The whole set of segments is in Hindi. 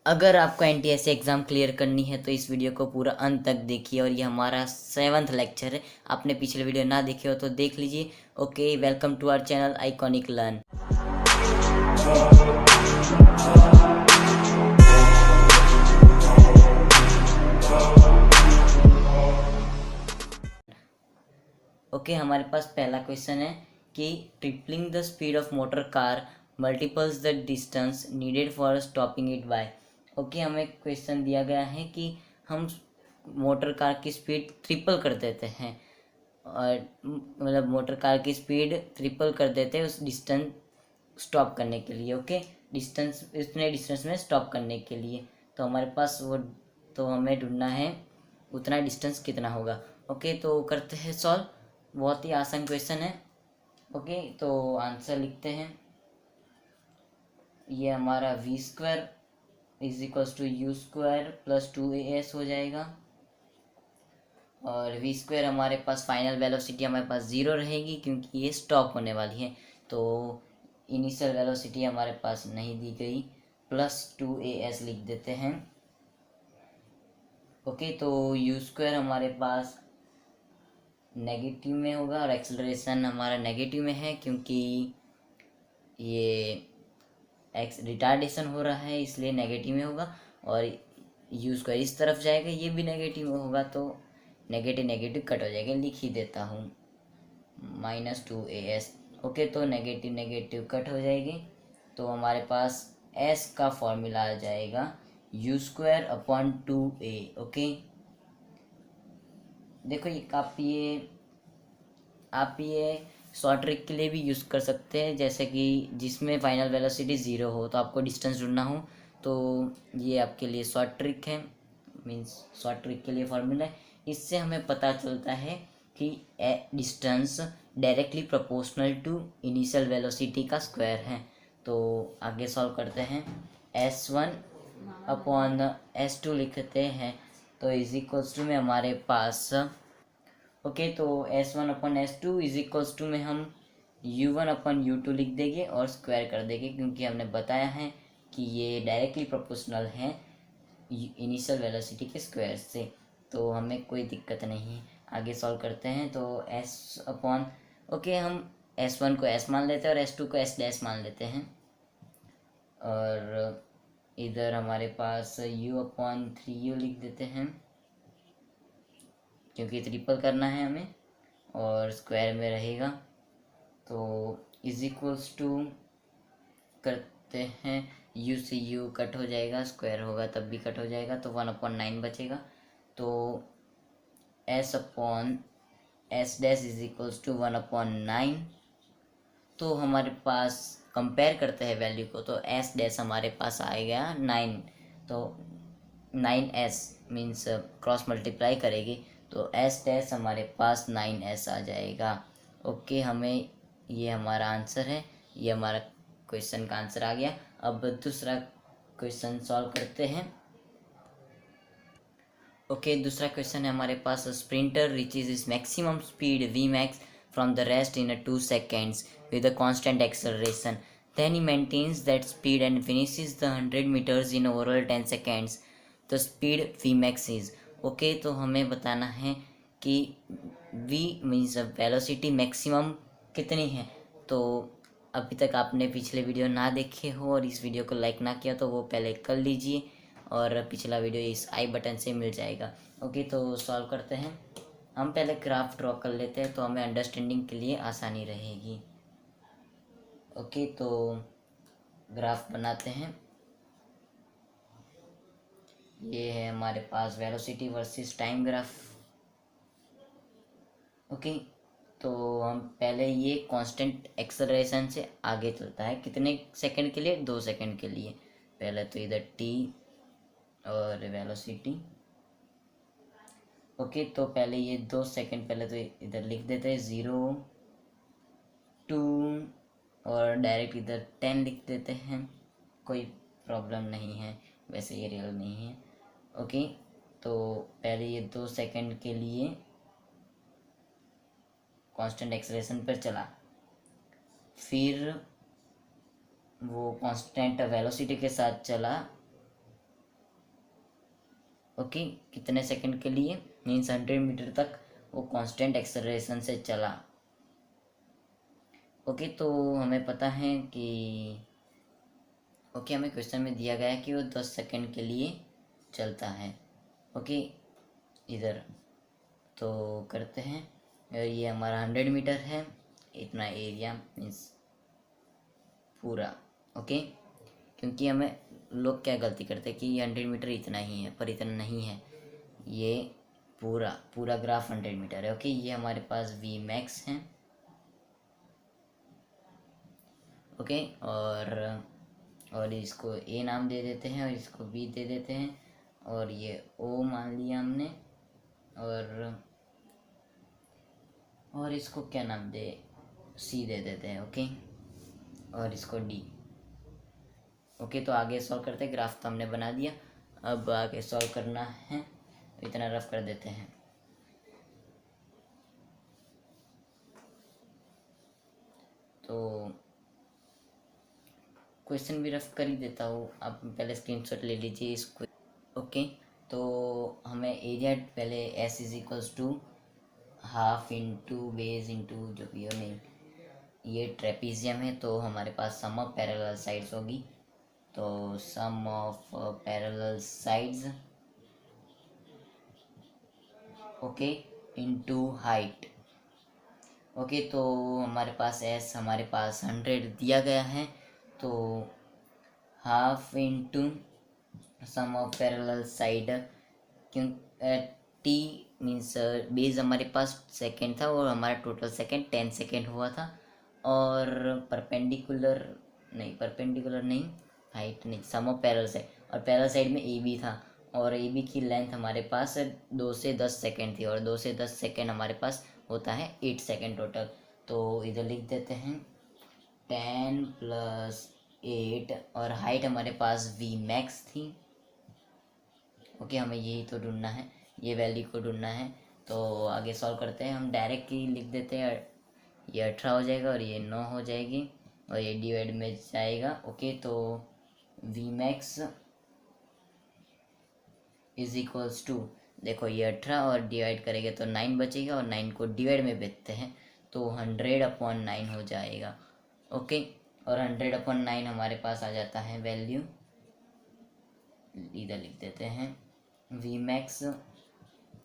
अगर आपको एनटीएससी एग्ज़ाम क्लियर करनी है तो इस वीडियो को पूरा अंत तक देखिए। और ये हमारा 7th लेक्चर है। आपने पिछले वीडियो ना देखे हो तो देख लीजिए। Okay, welcome to our channel Iconic Learn. Okay, हमारे पास पहला क्वेश्चन है कि tripling the speed of motor car multiples the distance needed for stopping it by. Okay, हमें क्वेश्चन दिया गया है कि हम मोटर कार की स्पीड ट्रिपल कर देते हैं, और मतलब मोटर कार की स्पीड ट्रिपल कर देते हैं उस डिस्टेंस स्टॉप करने के लिए। ओके, डिस्टेंस इतने डिस्टेंस में स्टॉप करने के लिए तो हमारे पास वो, तो हमें ढूंढना है उतना डिस्टेंस कितना होगा। ओके, तो करते हैं सॉल्व। बहुत ही आसान क्वेश्चन है। ओके, तो आंसर लिखते हैं। ये हमारा v² is equals to u² plus 2as हो जाएगा। और v² हमारे पास फाइनल वेलोसिटी हमारे पास 0 रहेगी क्योंकि ये स्टॉप होने वाली है, तो इनिशियल वेलोसिटी हमारे पास नहीं दी गई। प्लस 2as लिख देते हैं। ओके, तो u² हमारे पास नेगेटिव में होगा और एक्सेलरेशन हमारा नेगेटिव में है क्योंकि ये एक्स रिटार्डेशन हो रहा है, इसलिए नेगेटिव में होगा। और u² इस तरफ जाएगा, ये भी नेगेटिव में होगा, तो नेगेटिव नेगेटिव कट हो जाएगा। लिख ही देता हूँ -2as। ओके, तो नेगेटिव नेगेटिव कट हो जाएगी, तो हमारे पास s का फॉर्मूला आ जाएगा u²/2a। ओके, देखो आप ये शॉर्ट ट्रिक के लिए भी यूज़ कर सकते हैं, जैसे कि जिसमें फाइनल वेलोसिटी 0 हो तो आपको डिस्टेंस ढूंढना हो, तो ये आपके लिए शॉर्ट ट्रिक है, मीन्स शॉर्ट ट्रिक के लिए फॉर्मूला है। इससे हमें पता चलता है कि distance directly proportional to initial velocity का स्क्वायर है। तो आगे सॉल्व करते हैं। s1/s2 लिखते हैं, तो इज इक्वल्स टू में हमारे पास ओके, तो s1/s2 इज इक्वल्स टू में हम u1/u2 लिख देंगे और स्क्वायर कर देंगे, क्योंकि हमने बताया है कि ये डायरेक्टली प्रोपोर्शनल है इनिशियल वेलोसिटी के स्क्वायर से, तो हमें कोई दिक्कत नहीं है। आगे सॉल्व करते हैं। तो ओके, हम s1 को s मान लेते हैं और s2 को s' मान लेते हैं। और इधर हमारे पास u/3u लिख देते हैं क्योंकि ट्रिपल करना है हमें, और स्क्वायर में रहेगा। तो इज इक्वल्स टू करते हैं, u से u कट हो जाएगा, स्क्वायर होगा तब भी कट हो जाएगा, तो 1/9 बचेगा। तो s/s' इज इक्वल्स टू 1/9। तो हमारे पास कंपेयर करते हैं वैल्यू को, तो s' हमारे पास आएगा 9, तो 9s मीन्स क्रॉस मल्टीप्लाई करेगी तो s' हमारे पास 9s आ जाएगा। ओके, हमें ये हमारा आंसर है, ये हमारा क्वेश्चन का आंसर आ गया। अब दूसरा क्वेश्चन सॉल्व करते हैं। ओके, दूसरा क्वेश्चन है हमारे पास। Sprinter reaches is maximum speed Vmax from the rest in 2 seconds with a constant acceleration. Then he maintains that speed and finishes the 100 meters in overall 10 seconds. The speed Vmax is okay, तो हमें बताना है कि v मीन्स वेलोसिटी मैक्सिमम कितनी है। तो अभी तक आपने पिछले वीडियो ना देखे हो और इस वीडियो को लाइक ना किया तो वो पहले कर लीजिए, और पिछला वीडियो इस आई बटन से मिल जाएगा। ओके, तो सॉल्व करते हैं। हम पहले ग्राफ ड्रॉ कर लेते हैं तो हमें अंडरस्टैंडिंग के लिए आसानी रहेगी। ओके, तो ग्राफ बनाते हैं। ये है हमारे पास velocity versus time graph. Okay, तो हम पहले ये कांस्टेंट एक्सेलरेशन से आगे चलता है, कितने सेकंड के लिए, 2 सेकंड के लिए। पहले तो इधर t और वेलोसिटी। ओके, तो पहले ये 2 सेकंड पहले तो इधर लिख देते हैं 0, 2 और डायरेक्ट इधर 10 लिख देते हैं, कोई प्रॉब्लम नहीं है, वैसे ये रियल नहीं है। ओके, तो पहले ये 2 सेकंड के लिए कांस्टेंट एक्सेलरेशन पर चला, फिर वो कांस्टेंट वेलोसिटी के साथ चला ओके, कितने सेकंड के लिए, मीन्स 100 मीटर तक वो कांस्टेंट एक्सेलरेशन से चला। ओके, तो हमें पता है कि ओके हमें क्वेश्चन में दिया गया है कि वो 10 सेकंड के लिए चलता है। ओके, इधर तो करते हैं, ये हमारा 100 मीटर है, इतना एरिया मीन्स पूरा। ओके, क्योंकि हमें लोग क्या गलती करते हैं कि ये 100 मीटर इतना ही है, पर इतना नहीं है, ये पूरा पूरा ग्राफ 100 मीटर है। ओके, ये हमारे पास वी मैक्स है। ओके, और इसको ए नाम दे देते हैं और इसको बी दे देते हैं, और ये ओ मान लिया हमने, और इसको क्या नाम दे, सी दे देते हैं। ओके, और इसको डी। ओके, तो आगे सॉल्व करते हैं, ग्राफ तो हमने बना दिया, अब आगे सॉल्व करना है, इतना रफ कर देते हैं। तो क्वेश्चन भी रफ कर ही देता हूँ, आप पहले स्क्रीनशॉट ले लीजिए इसको। ओके, तो हमें एरिया पहले s is equals to half into base into जो भी हो, नहीं ये ट्रेपीजियम है, तो हमारे पास सम ऑफ पैरेलल साइड्स होगी, तो sum of parallel sides okay into height. Okay, तो हमारे पास एस हमारे पास 100 दिया गया है, तो half into sum of parallel side, क्यों टी मीन्स बेस हमारे पास सेकंड था और हमारा टोटल सेकंड 10 सेकंड हुआ था, और परपेंडिकुलर नहीं, हाइट नहीं, सम ऑफ पैरेलल साइड, और पैरेलल साइड में ए बी था, और ए बी की लेंथ हमारे पास 2 से 10 सेकंड थी, और 2 से 10 सेकंड हमारे पास होता है 8 सेकंड टोटल। तो इधर लिख देते हैं 10 + 8, और हाइट हमारे पास वी मैक्स थी। ओके, हमें यही तो ढूंढना है, ये वैल्यू को ढूंढना है, तो आगे सॉल्व करते हैं। हम डायरेक्ट ही लिख देते हैं, ये 18 हो जाएगा और ये 9 हो जाएगी, और ये डिवाइड में जाएगा। ओके, तो V max is equals to, देखो ये 18 और डिवाइड करेंगे तो 9 बचेगा, और 9 को डिवाइड में भेजते हैं तो 100/9 हो जाएगा। ओके, और 100/9 हमारे पास आ जाता है वैल्यू, इधर लिख देते हैं V max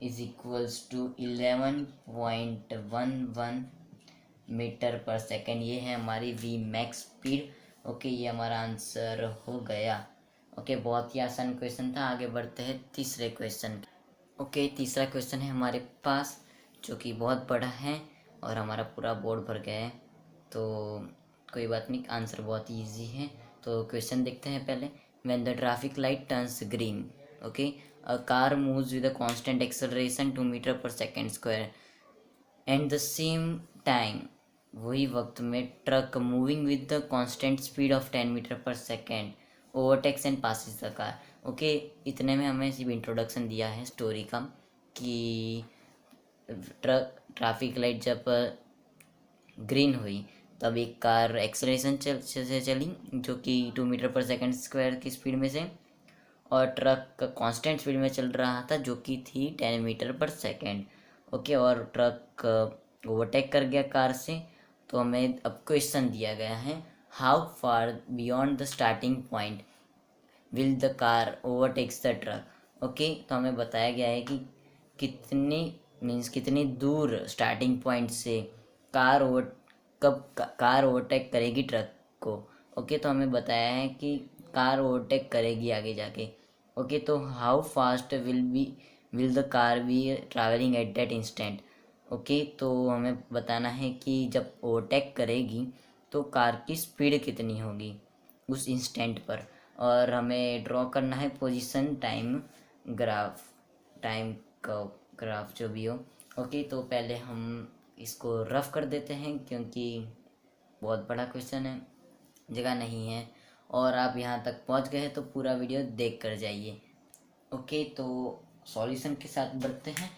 is equals to 11.11 metre पर सेकेंड, ये है हमारी वी मैक्स स्पीड। ओके, ये हमारा आंसर हो गया। ओके, बहुत ही आसान क्वेश्चन था। आगे बढ़ते हैं तीसरे क्वेश्चन। ओके, तीसरा क्वेश्चन है हमारे पास, जो कि बहुत बड़ा है और हमारा पूरा बोर्ड भर गया है, तो कोई बात नहीं, आंसर बहुत ही ईजी है। तो क्वेश्चन देखते हैं पहले। When the traffic light turns green, okay, a car moves with a constant acceleration 2 metre पर second square, and the same time, वही वक्त में truck moving with the constant speed of 10 metre पर second overtakes and passes the car. Okay, इतने में हमें सिर्फ इंट्रोडक्शन दिया है स्टोरी का, कि ट्रैफिक लाइट जब ग्रीन हुई तब एक कार एक्सेलरेशन से चली, जो कि 2 मीटर पर सेकेंड स्क्वायर की स्पीड में से, और ट्रक कांस्टेंट स्पीड में चल रहा था, जो कि थी 10 मीटर पर सेकेंड। ओके, और ट्रक ओवरटेक कर गया कार से। तो हमें अब क्वेश्चन दिया गया है, how far beyond the starting point will the car overtakes the truck. Okay, तो हमें बताया गया है कि कितनी दूर स्टार्टिंग पॉइंट से कार ओवरटेक करेगी ट्रक को। ओके, तो हमें बताया है कि कार ओवरटेक करेगी आगे जाके। ओके, तो how fast will the car be travelling at that instant. Okay, तो हमें बताना है कि जब ओवरटेक करेगी तो कार की स्पीड कितनी होगी उस इंस्टेंट पर, और हमें ड्रॉ करना है पोजीशन टाइम का ग्राफ जो भी हो। ओके, तो पहले हम इसको रफ कर देते हैं, क्योंकि बहुत बड़ा क्वेश्चन है, जगह नहीं है, और आप यहाँ तक पहुँच गए हैं तो पूरा वीडियो देख कर जाइए। ओके, तो सॉल्यूशन के साथ बढ़ते हैं।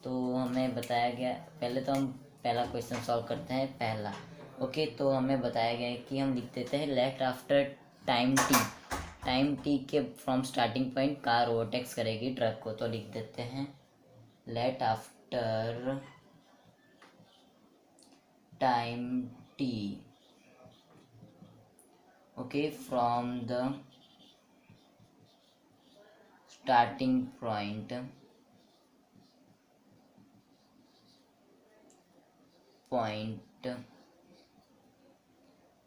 तो हमें बताया गया, पहले तो हम पहला क्वेश्चन सॉल्व करते हैं, पहला। ओके, तो हमें बताया गया है कि हम लिख देते हैं let after time t time t के from starting point car overtakes करेगी ट्रक को, तो लिख देते हैं let after time t, okay, from the starting point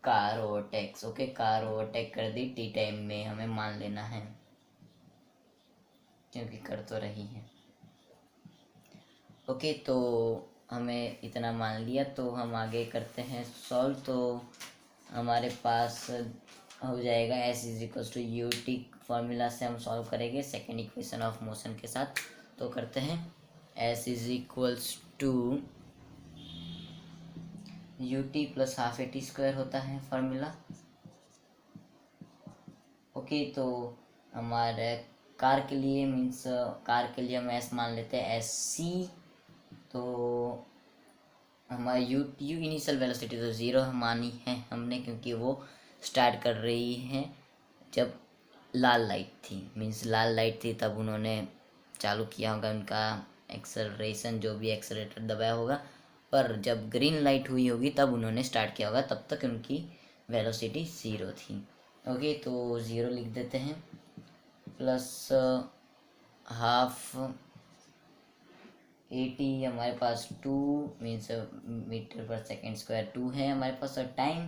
car overtakes, okay, car overtake कर दी टी टाइम में, हमें मान लेना है क्योंकि कर तो रही है। ओके, तो हमें इतना मान लिया, तो हम आगे करते हैं सॉल्व। तो हमारे पास हो जाएगा S is equals to U T, formula से हम सॉल्व करेंगे सेकेंड इक्वेशन ऑफ मोशन के साथ। तो करते हैं S is equals to U T plus half A T square होता है फॉर्मूला। ओके, तो हमारे कार के लिए मीन्स कार के लिए हम एस मान लेते हैं एस सी। तो हमारा यू इनिशियल वेलोसिटी तो ज़ीरो मानी है हमने, क्योंकि वो स्टार्ट कर रही है जब लाल लाइट थी, मीन्स लाल लाइट थी तब उन्होंने चालू किया होगा उनका एक्सेलरेशन, जो भी एक्सेलेरेटर दबाया होगा। पर जब ग्रीन लाइट हुई होगी तब उन्होंने स्टार्ट किया होगा, तब तक उनकी वेलोसिटी ज़ीरो थी। ओके, तो ज़ीरो लिख देते हैं प्लस हाफ ए टी, हमारे पास 2 मीन्स मीटर पर सेकेंड स्क्वायर 2 है हमारे पास, और टाइम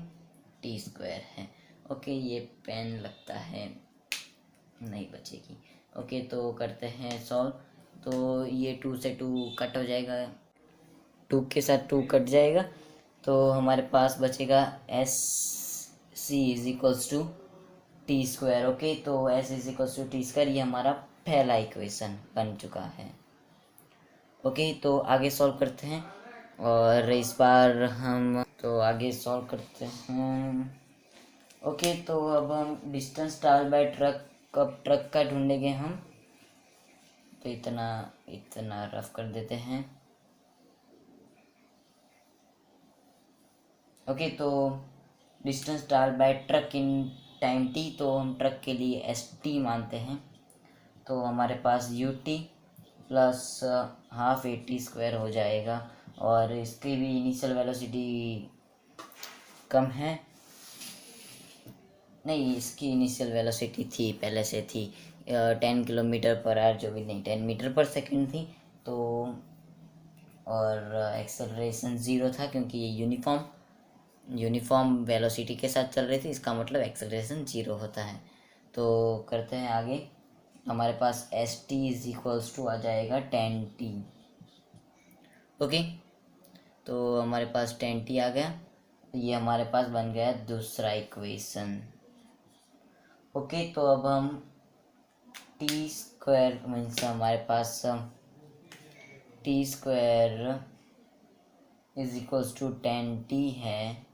टी स्क्वायर है। ओके, ये पेन लगता है नहीं बचेगी। ओके, तो करते हैं सॉल्व। तो ये 2 से 2 कट हो जाएगा, 2 के साथ 2 कट जाएगा, तो हमारे पास बचेगा s c is equals to t square. Okay, तो s is equals to t square, ये हमारा पहला इक्वेशन बन चुका है। ओके, तो आगे सॉल्व करते हैं, और इस बार हम तो आगे सॉल्व करते हैं। ओके, तो अब हम डिस्टेंस ट्रैवल बाय ट्रक, कब ट्रक का ढूंढेंगे हम, तो इतना रफ कर देते हैं। ओके, तो distance travel by truck in time T, तो हम ट्रक के लिए एस टी मानते हैं। तो हमारे पास u T plus half A T square हो जाएगा, और इसकी भी इनिशियल वेलोसिटी कम है, नहीं इसकी इनिशियल वेलोसिटी थी पहले से थी 10 किलोमीटर पर आवर, जो भी नहीं 10 मीटर पर सेकंड थी। तो और एक्सेलरेशन ज़ीरो था, क्योंकि ये यूनिफॉर्म वेलोसिटी के साथ चल रही थी, इसका मतलब एक्सेलरेशन ज़ीरो होता है। तो करते हैं आगे, हमारे पास s t is equals to आ जाएगा 10t। ओके, तो हमारे पास 10t आ गया, ये हमारे पास बन गया दूसरा इक्वेशन। ओके, तो अब हम टी स्क्वायर मीन्स हमारे पास t square is equals to 10t है,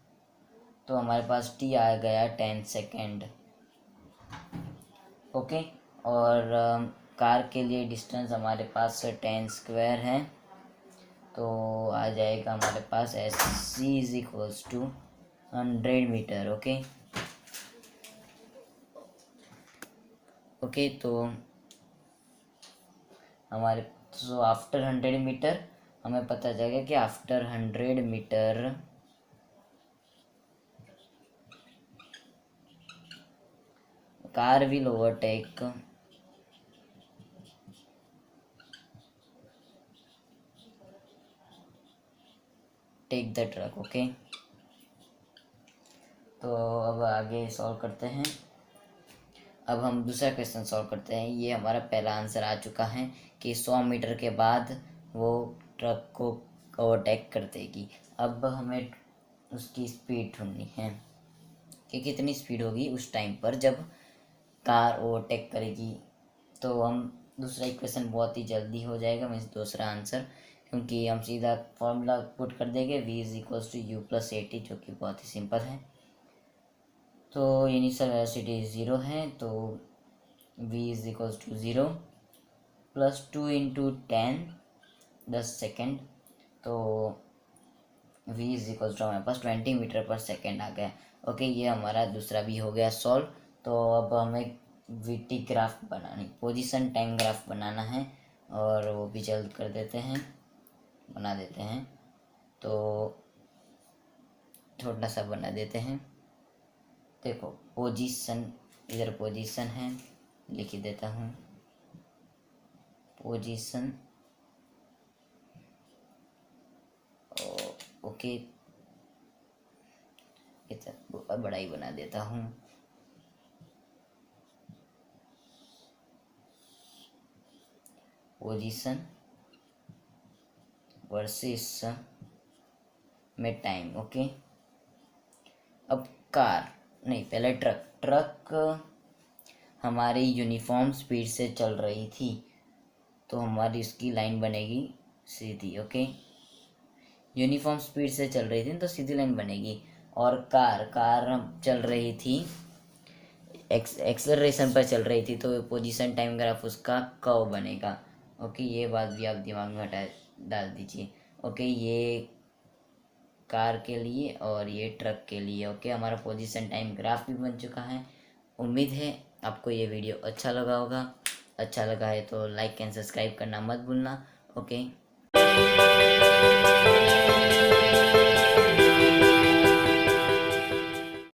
तो हमारे पास t आ गया 10 सेकेंड। ओके, और कार के लिए डिस्टेंस हमारे पास 10 स्क्वायर है, तो आ जाएगा हमारे पास s c is equals to 100 metre. Okay, तो हमारे आफ्टर 100 मीटर हमें पता चलेगा कि after 100 metre car will overtake the truck. Okay, तो अब आगे सॉल्व करते हैं। अब हम दूसरा क्वेश्चन सॉल्व करते हैं। ये हमारा पहला आंसर आ चुका है कि 100 मीटर के बाद वो ट्रक को ओवरटेक कर देगी। अब हमें उसकी स्पीड ढूंढनी है कि कितनी स्पीड होगी उस टाइम पर जब कार ओवरटेक करेगी। तो हम दूसरा इक्वेशन बहुत ही जल्दी हो जाएगा, मीन्स दूसरा आंसर, क्योंकि हम सीधा फॉर्मूला पुट कर देंगे v is equals to U plus A T, जो कि बहुत ही सिंपल है। तो इनिशियल वेलोसिटी ज़ीरो है, तो v is equals to zero plus 2 into 10 second, तो v इज इक्वल्स टू हमारे पास 20 मीटर पर सेकेंड आ गया। ओके, ये हमारा दूसरा भी हो गया सॉल्व। तो अब हमें वीटी ग्राफ बनानी, पोजीशन टाइम ग्राफ बनाना है, और वो भी जल्द कर देते हैं, बना देते हैं। तो छोटा सा बना देते हैं। देखो पोजीशन, इधर पोजीशन है, लिख देता हूँ पोजीशन। ओके, इतना बड़ा ही बना देता हूँ। पोजीशन वर्सेस में टाइम। ओके, अब कार नहीं, पहले ट्रक हमारी यूनिफॉर्म स्पीड से चल रही थी, तो हमारी इसकी लाइन बनेगी सीधी। ओके, यूनिफॉर्म स्पीड से चल रही थी तो सीधी लाइन बनेगी। और कार चल रही थी, एक्सेलरेशन पर चल रही थी, तो पोजीशन टाइम ग्राफ उसका कर्व बनेगा। ओके, ये बात भी आप दिमाग में डाल दीजिए। ओके, ये कार के लिए और ये ट्रक के लिए। ओके, हमारा पोजीशन टाइम ग्राफ भी बन चुका है। उम्मीद है आपको ये वीडियो अच्छा लगा होगा। अच्छा लगा है तो लाइक एंड सब्सक्राइब करना मत भूलना। ओके।